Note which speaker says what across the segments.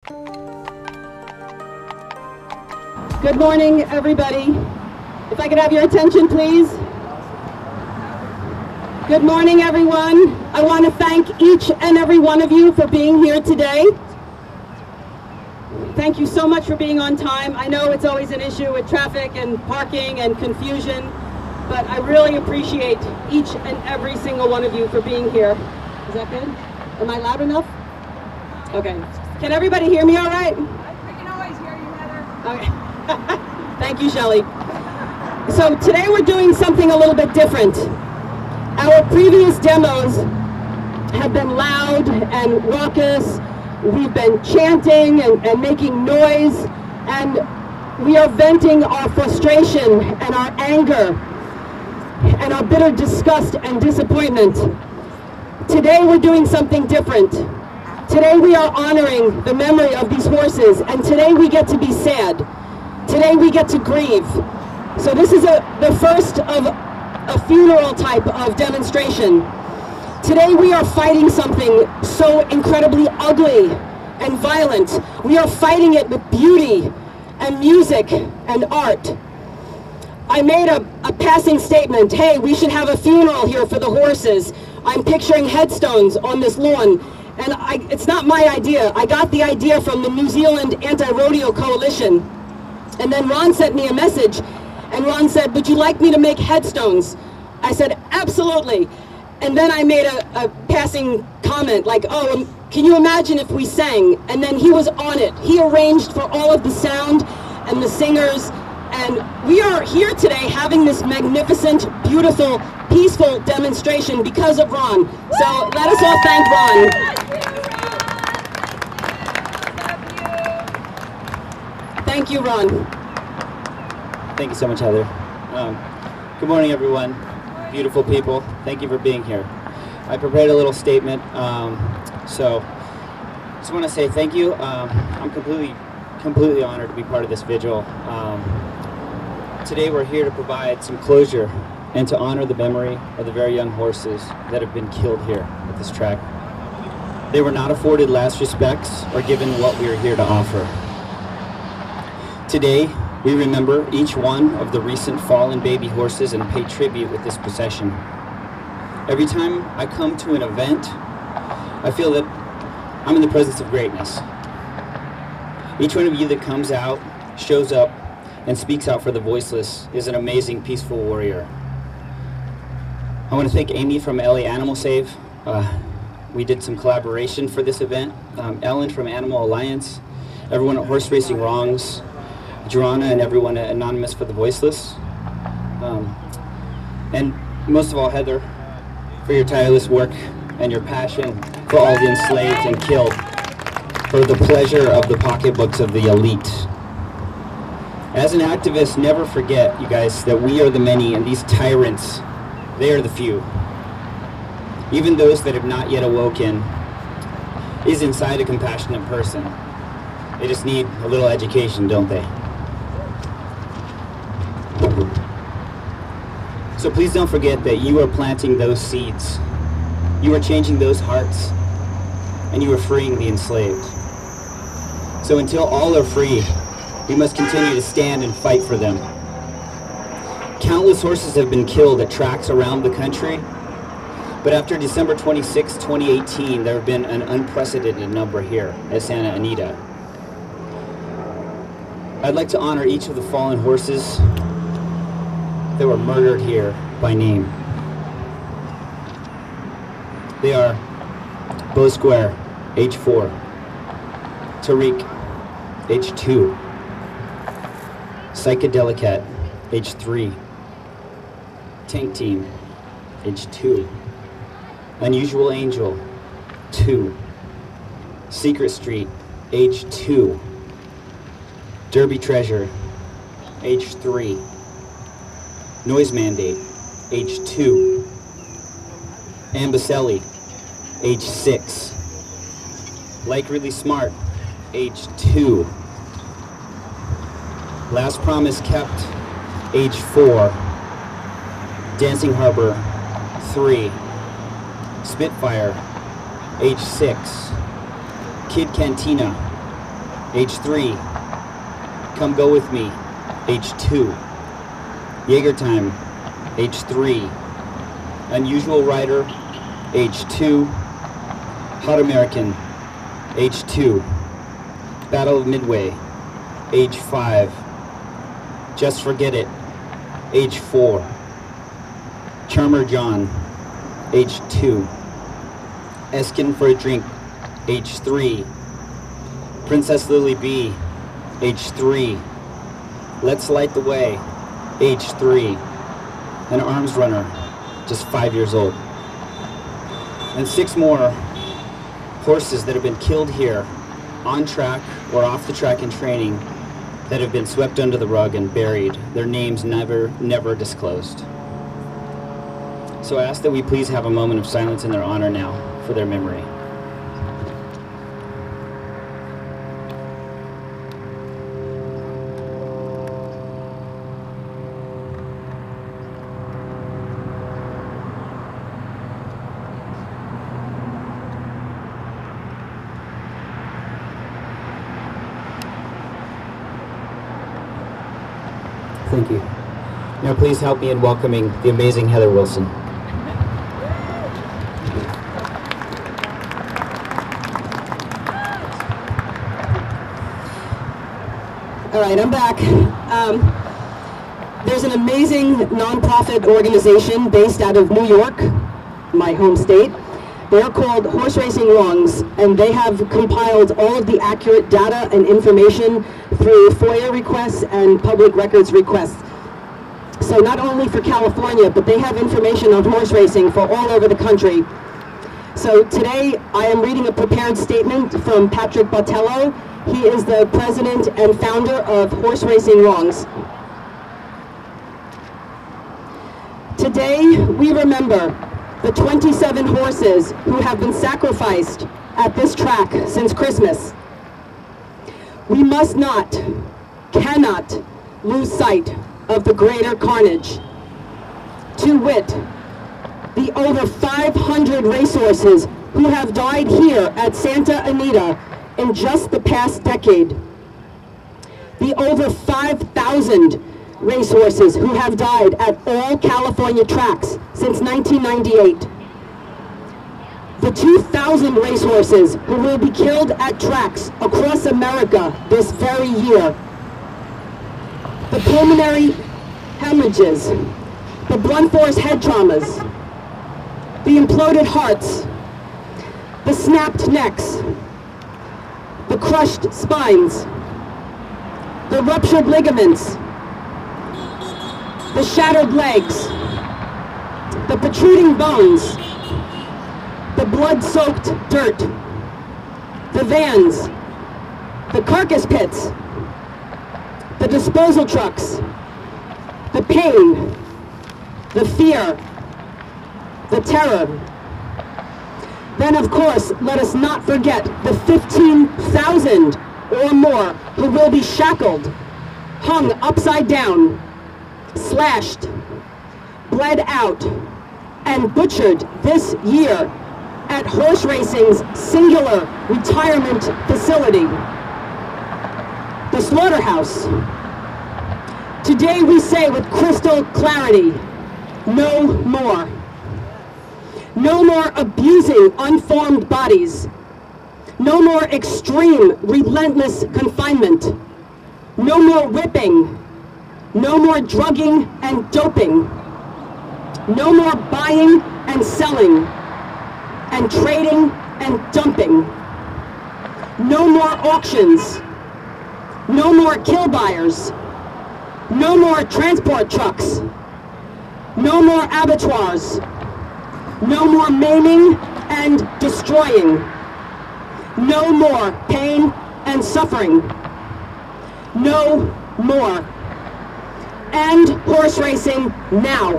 Speaker 1: Good morning, everybody. If I could have your attention, please. Good morning, everyone. I want to thank each and every one of you for being here today. Thank you so much for being on time. I know it's always an issue with traffic and parking and confusion, but I really appreciate each and every single one of you for being here. Is that good? Am I loud enough? Okay. Can everybody hear me all right?
Speaker 2: I can always hear you, Heather.
Speaker 1: Okay. Thank you, Shelley. So today we're doing something a little bit different. Our previous demos have been loud and raucous. We've been chanting and making noise, and we are venting our frustration and our anger and our bitter disgust and disappointment. Today we're doing something different. Today we are honoring the memory of these horses, and today we get to be sad. Today we get to grieve. So this is the first of a funeral type of demonstration. Today we are fighting something so incredibly ugly and violent. We are fighting it with beauty and music and art. I made a passing statement, hey, we should have a funeral here for the horses. I'm picturing headstones on this lawn. And it's not my idea. I got the idea from the New Zealand Anti-Rodeo Coalition. And then Ron sent me a message, and Ron said, would you like me to make headstones? I said, absolutely. And then I made a passing comment like, oh, can you imagine if we sang? And then he was on it. He arranged for all of the sound and the singers. And we are here today having this magnificent, beautiful, peaceful demonstration because of Ron. So let us all thank Ron. Thank you, Ron.
Speaker 3: Thank you so much, Heather. Good morning, everyone. Beautiful people. Thank you for being here. I prepared a little statement. So just want to say thank you. I'm completely honored to be part of this vigil. Today we're here to provide some closure and to honor the memory of the very young horses that have been killed here at this track. They were not afforded last respects or given what we are here to offer. Today, we remember each one of the recent fallen baby horses and pay tribute with this procession. Every time I come to an event, I feel that I'm in the presence of greatness. Each one of you that comes out, shows up, and speaks out for the voiceless is an amazing, peaceful warrior. I want to thank Amy from LA Animal Save. We did some collaboration for this event. Ellen from Animal Alliance, everyone at Horse Racing Wrongs, Joanna and everyone at Anonymous for the Voiceless. And most of all, Heather, for your tireless work and your passion for all the enslaved and killed, for the pleasure of the pocketbooks of the elite. As an activist, never forget, you guys, that we are the many and these tyrants, they are the few. Even those that have not yet awoken is inside a compassionate person. They just need a little education, don't they? So please don't forget that you are planting those seeds. You are changing those hearts, and you are freeing the enslaved. So until all are free, we must continue to stand and fight for them. Countless horses have been killed at tracks around the country, but after December 26, 2018, there have been an unprecedented number here at Santa Anita. I'd like to honor each of the fallen horses that were murdered here by name. They are Beau Square, age 4, Tariq, age 2, Psychedelicat, age 3, Tank Team, age 2, Unusual Angel, 2, Secret Street, age 2, Derby Treasure, age 3, Noise Mandate, age 2, Ambicelli, age 6, Like Really Smart, age 2, Last Promise Kept, age 4, Dancing Harbor, 3, Spitfire, age 6, Kid Cantina, age 3. Come Go With Me, age 2. Jaeger Time, age 3. Unusual Rider, age 2. Hot American, age 2. Battle of Midway, age 5. Just Forget It, age 4. Charmer John, age 2. Eskin for a Drink, age 3. Princess Lily B, age 3. Let's Light the Way, age 3. An Arms Runner, just 5 years old. And 6 more horses that have been killed here on track or off the track in training that have been swept under the rug and buried, their names never disclosed. So I ask that we please have a moment of silence in their honor now for their memory. Thank you. Now please help me in welcoming the amazing Heather Wilson.
Speaker 1: All right, I'm back. There's an amazing nonprofit organization based out of New York, my home state. They're called Horse Racing Wrongs, and they have compiled all of the accurate data and information through FOIA requests and public records requests. So not only for California, but they have information on horse racing for all over the country. So today I am reading a prepared statement from Patrick Botello. He is the president and founder of Horse Racing Wrongs. Today we remember the 27 horses who have been sacrificed at this track since Christmas. We must not, cannot lose sight of the greater carnage. To wit, the over 500 racehorses who have died here at Santa Anita in just the past decade. The over 5,000 racehorses who have died at all California tracks since 1998. The 2,000 racehorses who will be killed at tracks across America this very year. The pulmonary hemorrhages, the blunt force head traumas, the imploded hearts, the snapped necks, the crushed spines, the ruptured ligaments, the shattered legs, the protruding bones, the blood-soaked dirt, the vans, the carcass pits, the disposal trucks, the pain, the fear, the terror. Then, of course, let us not forget the 15,000 or more who will be shackled, hung upside down, slashed, bled out, and butchered this year at horse racing's singular retirement facility, the slaughterhouse. Today we say with crystal clarity, no more. No more abusing unformed bodies. No more extreme, relentless confinement. No more whipping. No more drugging and doping. No more buying and selling and trading and dumping. No more auctions. No more kill buyers. No more transport trucks. No more abattoirs. No more maiming and destroying. No more pain and suffering. No more. End horse racing now.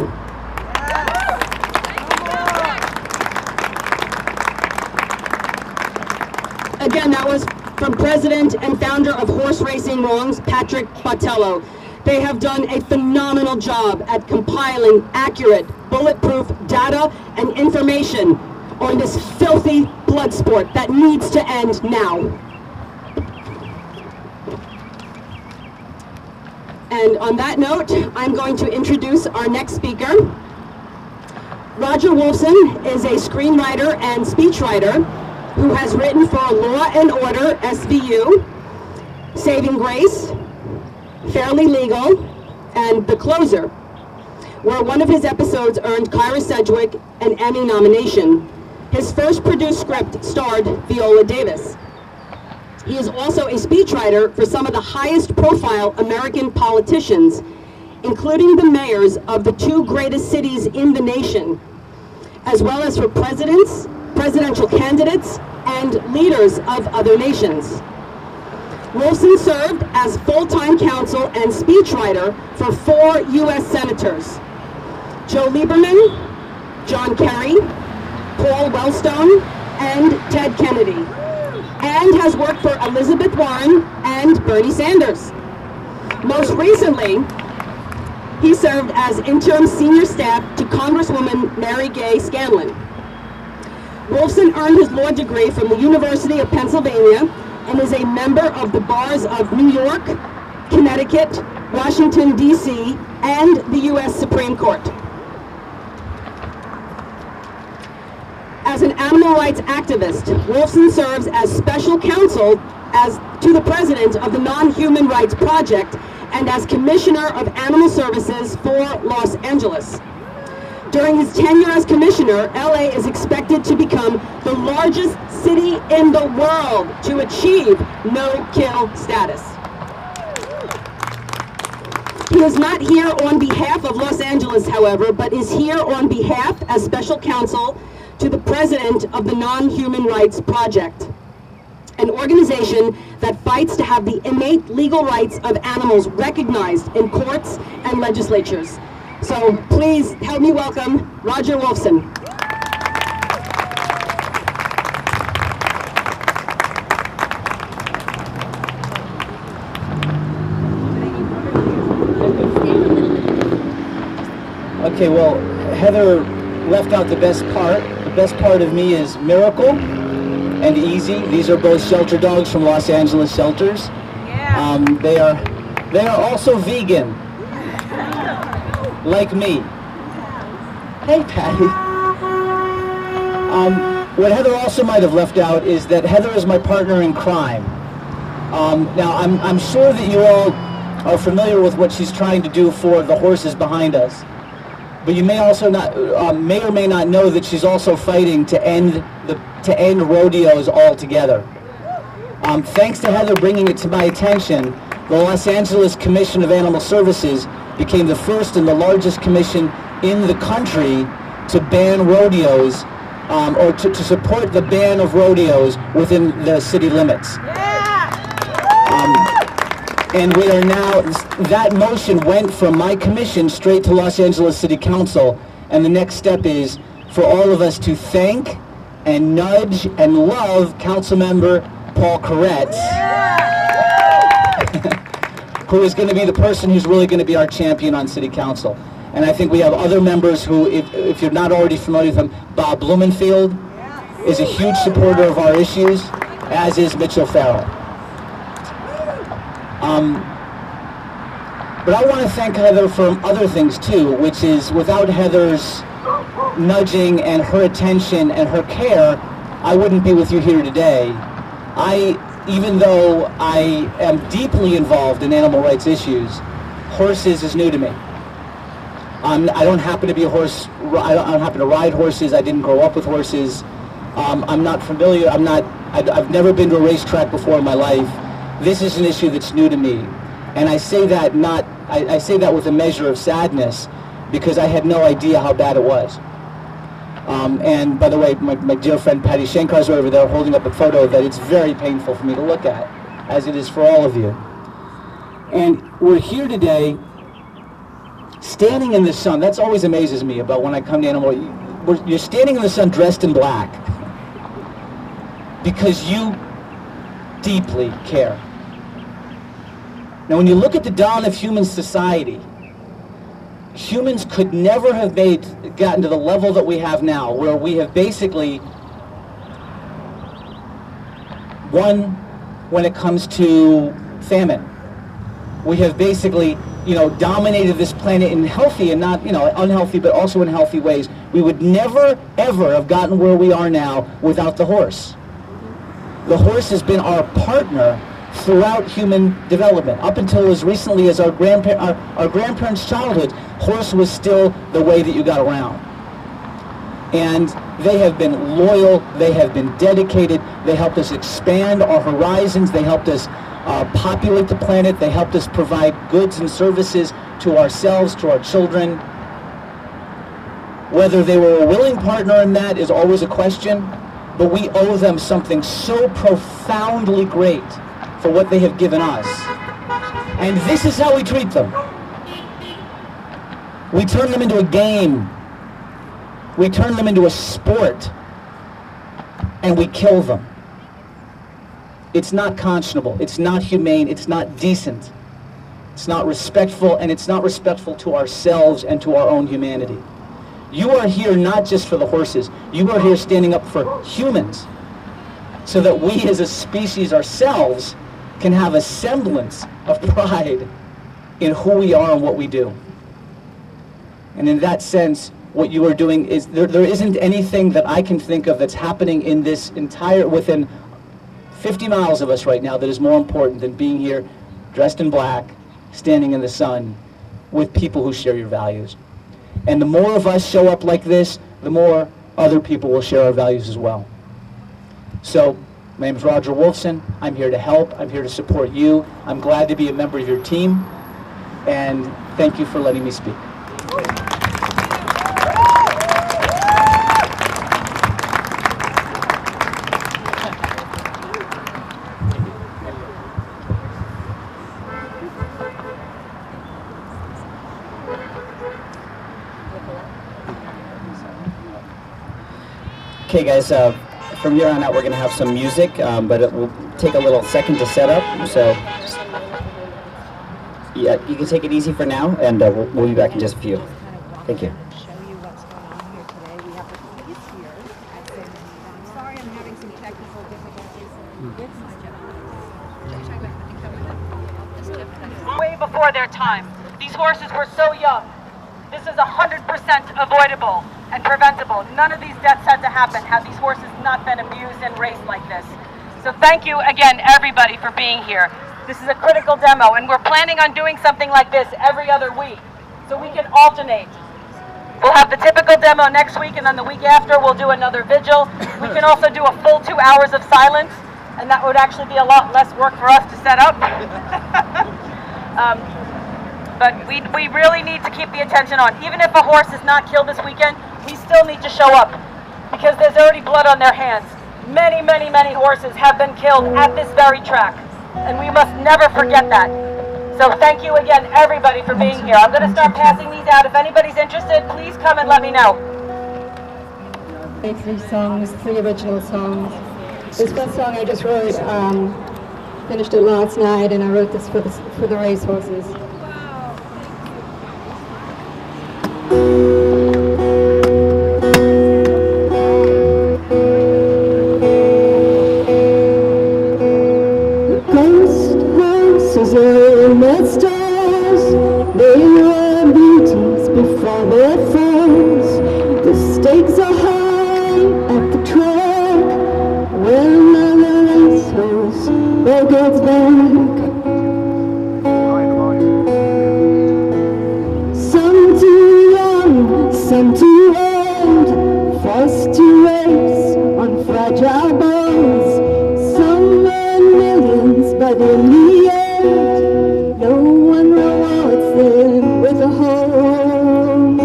Speaker 1: Again, that was from President and founder of Horse Racing Wrongs, Patrick Botello. They have done a phenomenal job at compiling accurate, bulletproof data and information on this filthy blood sport that needs to end now. And on that note, I'm going to introduce our next speaker. Roger Wolfson is a screenwriter and speechwriter who has written for Law and Order, SVU, Saving Grace, Fairly Legal, and The Closer, where one of his episodes earned Kyra Sedgwick an Emmy nomination. His first produced script starred Viola Davis. He is also a speechwriter for some of the highest profile American politicians, including the mayors of the two greatest cities in the nation, as well as for presidents, presidential candidates, and leaders of other nations. Wolfson served as full-time counsel and speechwriter for 4 U.S. senators: Joe Lieberman, John Kerry, Paul Wellstone, and Ted Kennedy, and has worked for Elizabeth Warren and Bernie Sanders. Most recently, he served as interim senior staff to Congresswoman Mary Gay Scanlon. Wolfson earned his law degree from the University of Pennsylvania and is a member of the bars of New York, Connecticut, Washington, D.C., and the U.S. Supreme Court. As an animal rights activist, Wolfson serves as special counsel to the president of the Non-Human Rights Project and as Commissioner of Animal Services for Los Angeles. During his tenure as commissioner, LA is expected to become the largest city in the world to achieve no-kill status. He is not here on behalf of Los Angeles, however, but is here on behalf as special counsel to the president of the Non-Human Rights Project, an organization that fights to have the innate legal rights of animals recognized in courts and legislatures. So please help me welcome Roger Wolfson.
Speaker 4: Okay, well, Heather left out the best part. The best part of me is Miracle and Easy. These are both shelter dogs from Los Angeles shelters.
Speaker 2: Yeah.
Speaker 4: They are also vegan, like me. Hey, Patty. What Heather also might have left out is that Heather is my partner in crime. Now, I'm sure that you all are familiar with what she's trying to do for the horses behind us. But you may also not, may or may not know that she's also fighting to end rodeos altogether. Thanks to Heather bringing it to my attention, the Los Angeles Commission of Animal Services became the first and the largest commission in the country to ban rodeos, or to support the ban of rodeos within the city limits. And we are now, that motion went from my commission straight to Los Angeles City Council, and the next step is for all of us to thank and nudge and love Councilmember Paul Koretz, who is going to be the person who's really going to be our champion on City Council. And I think we have other members who, if you're not already familiar with him, Bob Blumenfield is a huge supporter of our issues, as is Mitchell Farrell. But I want to thank Heather for other things too, which is without Heather's nudging and her attention and her care, I wouldn't be with you here today. Even though I am deeply involved in animal rights issues, horses is new to me. I don't happen to be a horse, I don't happen to ride horses, I didn't grow up with horses. I'm not familiar, I've never been to a racetrack before in my life. This is an issue that's new to me. And I say that I say that with a measure of sadness, because I had no idea how bad it was. And by the way, my dear friend Patty Shankar's over there holding up a photo that it's very painful for me to look at, as it is for all of you. And we're here today, standing in the sun. That's always amazes me about when I come to Animal. You're standing in the sun dressed in black, because you deeply care. Now, when you look at the dawn of human society, humans could never have gotten to the level that we have now, where we have basically won when it comes to famine. We have basically dominated this planet in healthy and not, unhealthy, but also in healthy ways, we would never, ever have gotten where we are now without the horse. The horse has been our partner throughout human development. Up until as recently as our grandparents' childhood, horse was still the way that you got around. And they have been loyal, they have been dedicated, they helped us expand our horizons, they helped us populate the planet, they helped us provide goods and services to ourselves, to our children. Whether they were a willing partner in that is always a question, but we owe them something so profoundly great for what they have given us. And this is how we treat them. We turn them into a game. We turn them into a sport. And we kill them. It's not conscionable. It's not humane. It's not decent. It's not respectful, and it's not respectful to ourselves and to our own humanity. You are here not just for the horses. You are here standing up for humans, so that we as a species ourselves can have a semblance of pride in who we are and what we do. And in that sense, what you are doing is, there isn't anything that I can think of that's happening in this entire, within 50 miles of us right now, that is more important than being here dressed in black, standing in the sun with people who share your values. And the more of us show up like this, the more other people will share our values as well. So, my name is Roger Wolfson. I'm here to help. I'm here to support you. I'm glad to be a member of your team. And thank you for letting me speak. Okay, guys, from here on out we're going to have some music, but it will take a little second to set up, so yeah, you can take it easy for now, and we'll be back in just a few. Thank you.
Speaker 2: Show you what's going on here today. We have the Fleiss here at Anita. I'm sorry I'm having some technical difficulties with my gentleman.
Speaker 1: Way before their time. These horses were so young. This is 100% avoidable and preventable. None of these deaths had to happen had these horses not been abused and raced like this. So thank you again, everybody, for being here. This is a critical demo, and we're planning on doing something like this every other week, so we can alternate. We'll have the typical demo next week, and then the week after we'll do another vigil. We can also do a full 2 hours of silence, and that would actually be a lot less work for us to set up. But we really need to keep the attention on. Even if a horse is not killed this weekend, we still need to show up, because there's already blood on their hands. Many, many, many horses have been killed at this very track, and we must never forget that. So thank you again, everybody, for being here. I'm going to start passing these out. If anybody's interested, please come and let me know.
Speaker 5: 3 songs, 3 original songs. This first song I just wrote, finished it last night, and I wrote this for the racehorses.
Speaker 6: Stars, they were beauties before their falls. The stakes are high at the track, where another racehorse goes back. Some too young, some too old, forced to race on fragile bones. Some earn millions, but in the end, no one rewards them with a home.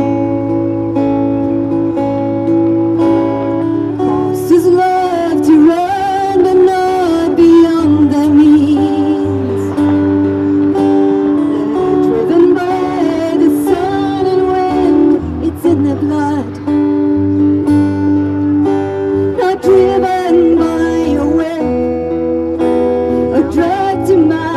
Speaker 6: Horses love to run, but not beyond their means. They're driven by the sun and wind, it's in their blood. Not driven by a whip, or dragged to my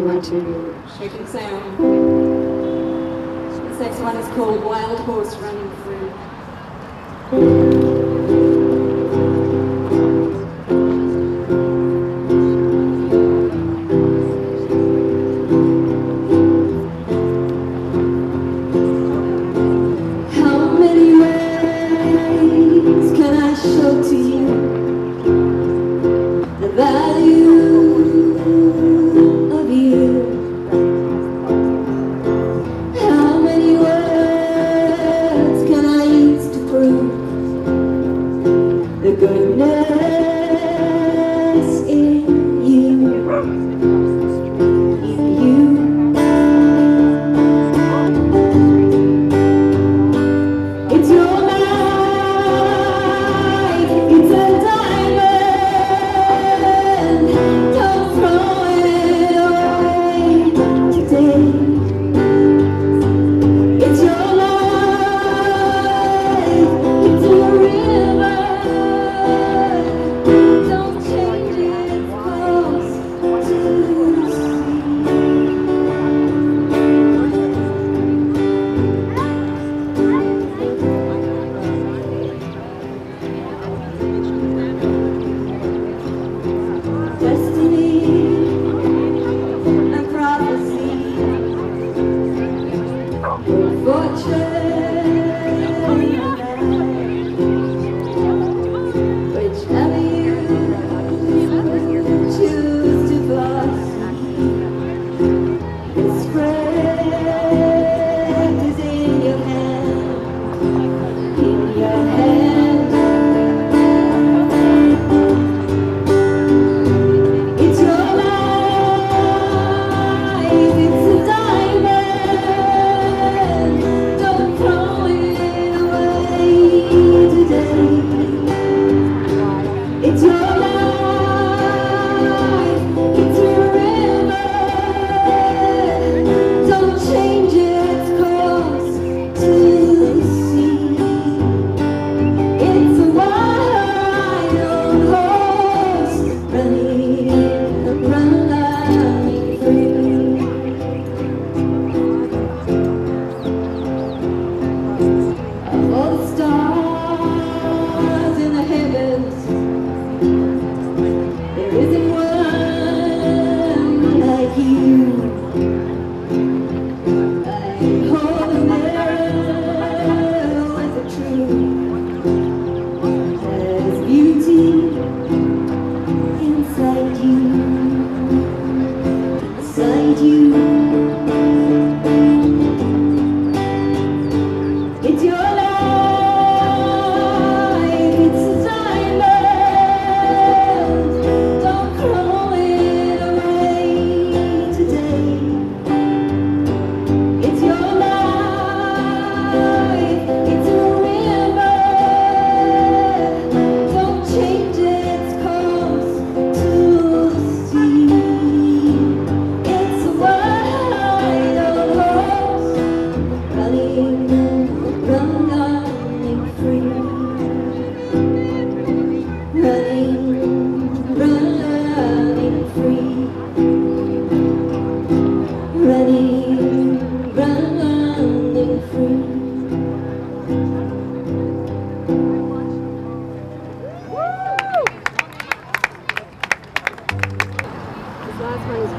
Speaker 5: one to shaking sound. This next one is called Wild Horse Running Through.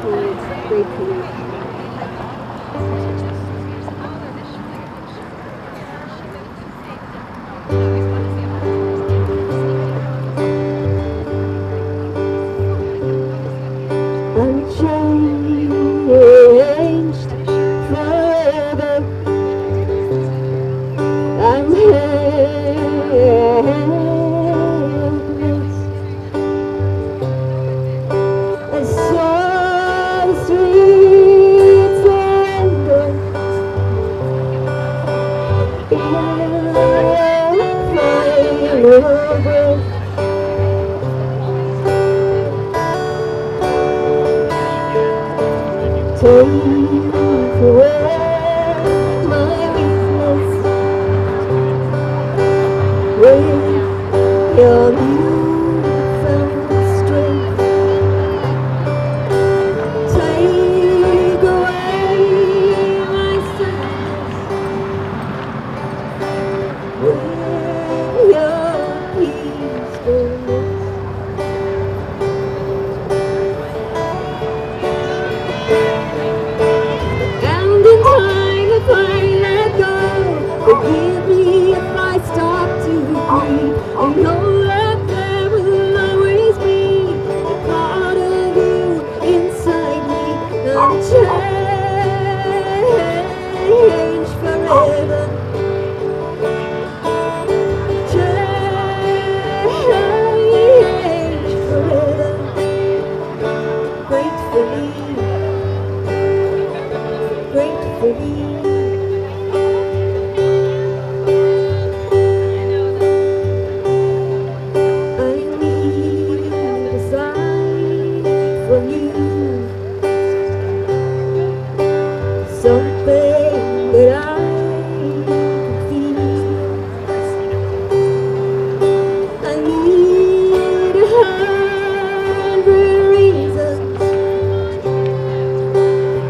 Speaker 6: Take if I let go. Forgive me if I stop to breathe. And know that there will always be a part of you inside me. I'm changed forever. Changed forever. Gratefully, gratefully. I need a sign from you, something that I can feel. I need 100 reasons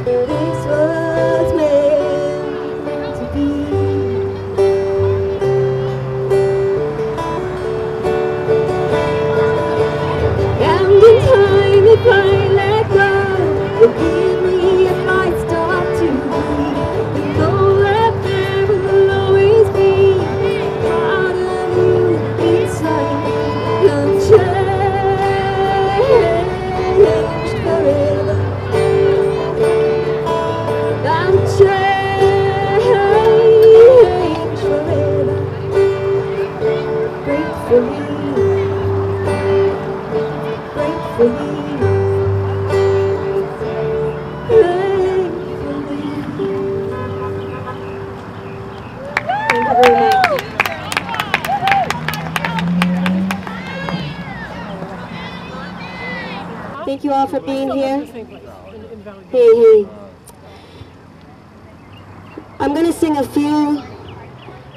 Speaker 6: this was meant to be. And in time, if I let go, forgive me if I stop to breathe. You know that there will always be a part of you inside me. I'm changed forever. I'm changed forever. Gratefully, gratefully. Thank you all for being here. Hey. I'm going to sing a few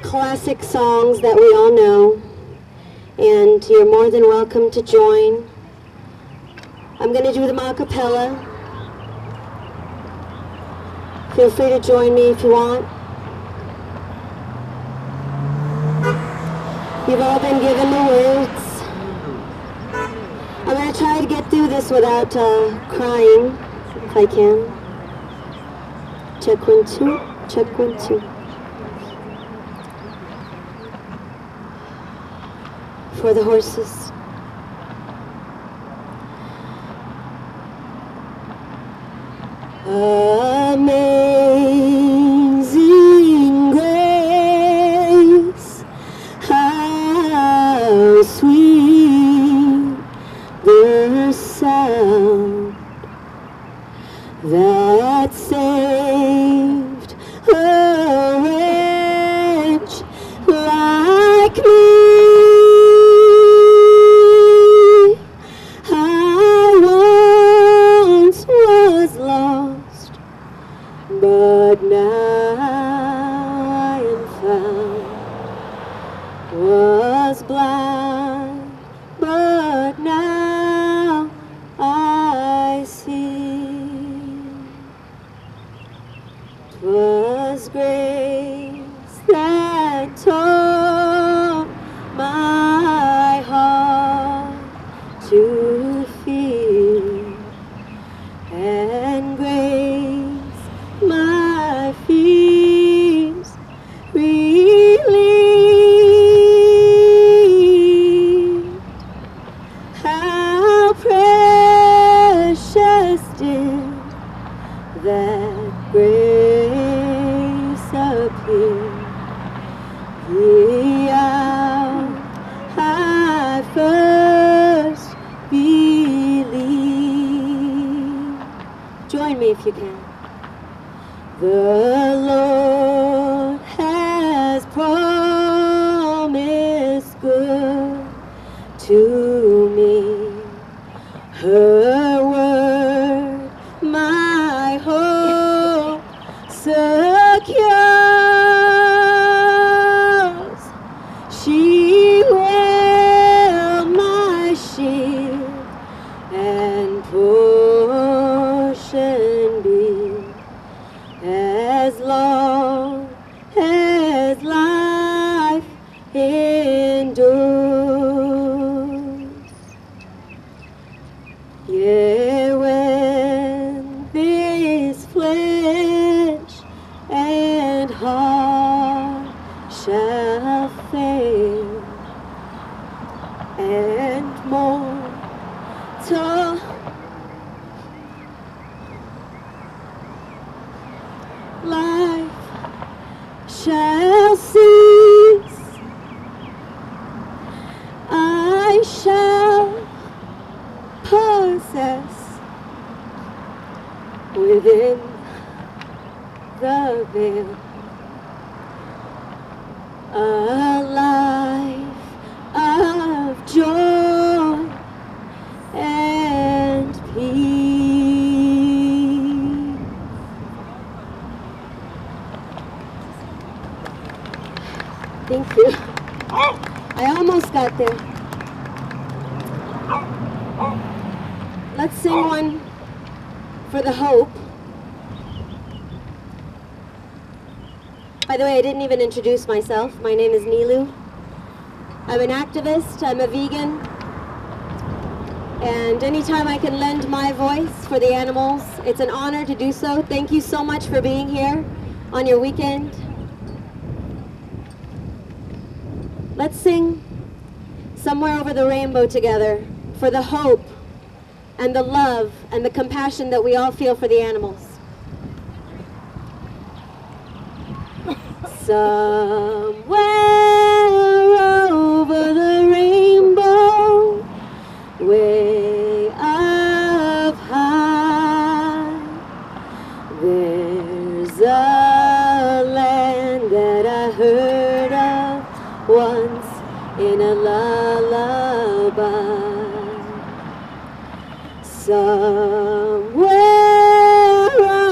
Speaker 6: classic songs that we all know, and you're more than welcome to join. I'm going to do them a cappella. Feel free to join me if you want. You've all been given the words. I'm going to try to get through this without crying, if I can. Check 1, 2. Check 1, 2. For the horses. Amazing grace, how sweet the sound that saved a wretch like me. I once was lost, but now I am found. Was blind, but now I see. 'Twas grace that taught my heart to feel, and grace my fears relieved. How precious did that grace appear the hour I first believed. Join me if you can. The Lord has promised good to me. Her word my hope secures. She will my shield and portion be, as long as life endures. Yeah, when this flesh and heart shall fail, and mortal life shall cease. I shall possess within the veil a life of joy and peace. Thank you. I almost got there. Let's sing one for the hope. By the way, I didn't even introduce myself. My name is Nilu. I'm an activist, I'm a vegan, and anytime I can lend my voice for the animals, it's an honor to do so. Thank you so much for being here on your weekend. Let's sing Somewhere Over the Rainbow together for the hope and the love and the compassion that we all feel for the animals. Somewhere over the rainbow, way up high, there's a land that I heard of once in a lullaby. Somewhere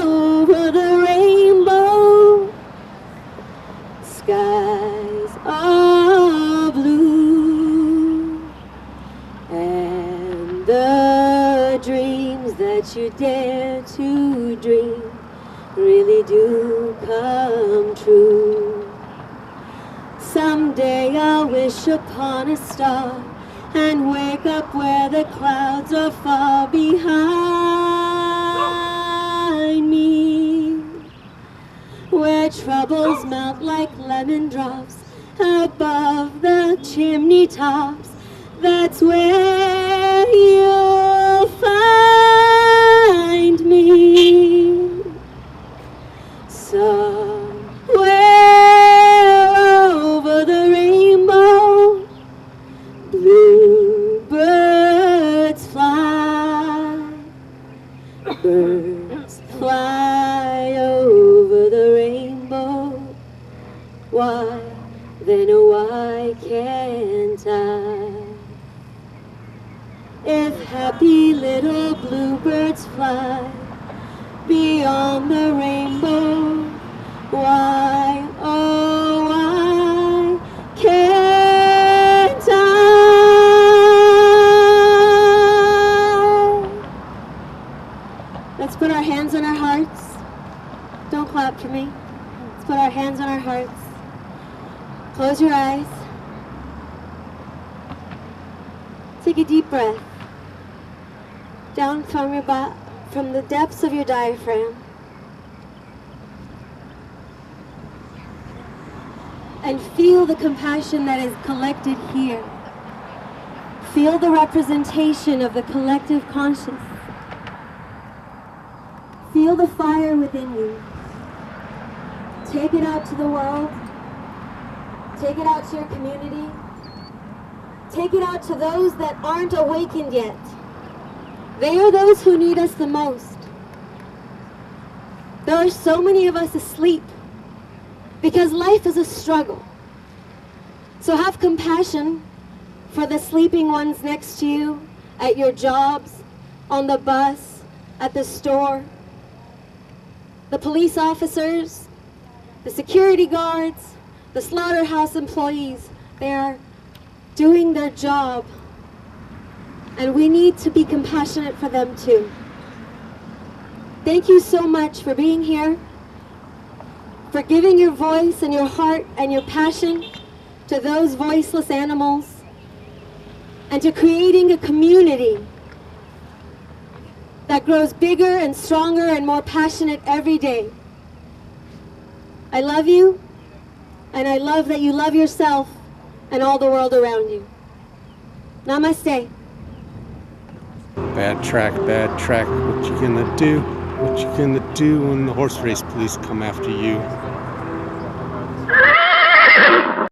Speaker 6: over the rainbow, skies are blue, and the dreams that you dare to dream really do come true. Someday I'll wish upon a star and wake up where the clouds are far behind me, where troubles melt like lemon drops above the chimney tops. That's where you'll find me. Somewhere over the rainbow, bluebirds fly, birds fly over the rainbow. Why, then why can't I? If happy little bluebirds fly beyond the rainbow, why, oh why can't I? Let's put our hands on our hearts. Don't clap for me. Let's put our hands on our hearts. Close your eyes. Take a deep breath down from your from the depths of your diaphragm, and feel the compassion that is collected here. Feel the representation of the collective conscious. Feel the fire within you. Take it out to the world. Take it out to your community. Take it out to those that aren't awakened yet. They are those who need us the most. There are so many of us asleep because life is a struggle. So have compassion for the sleeping ones next to you, at your jobs, on the bus, at the store, the police officers, the security guards, the slaughterhouse employees. They are doing their job, and we need to be compassionate for them too. Thank you so much for being here, for giving your voice and your heart and your passion to those voiceless animals, and to creating a community that grows bigger and stronger and more passionate every day.
Speaker 7: I love you, and I love that you love yourself and all the world around you. Namaste.
Speaker 8: Bad track, bad track. What you gonna do? What you gonna do when the horse race police come after you?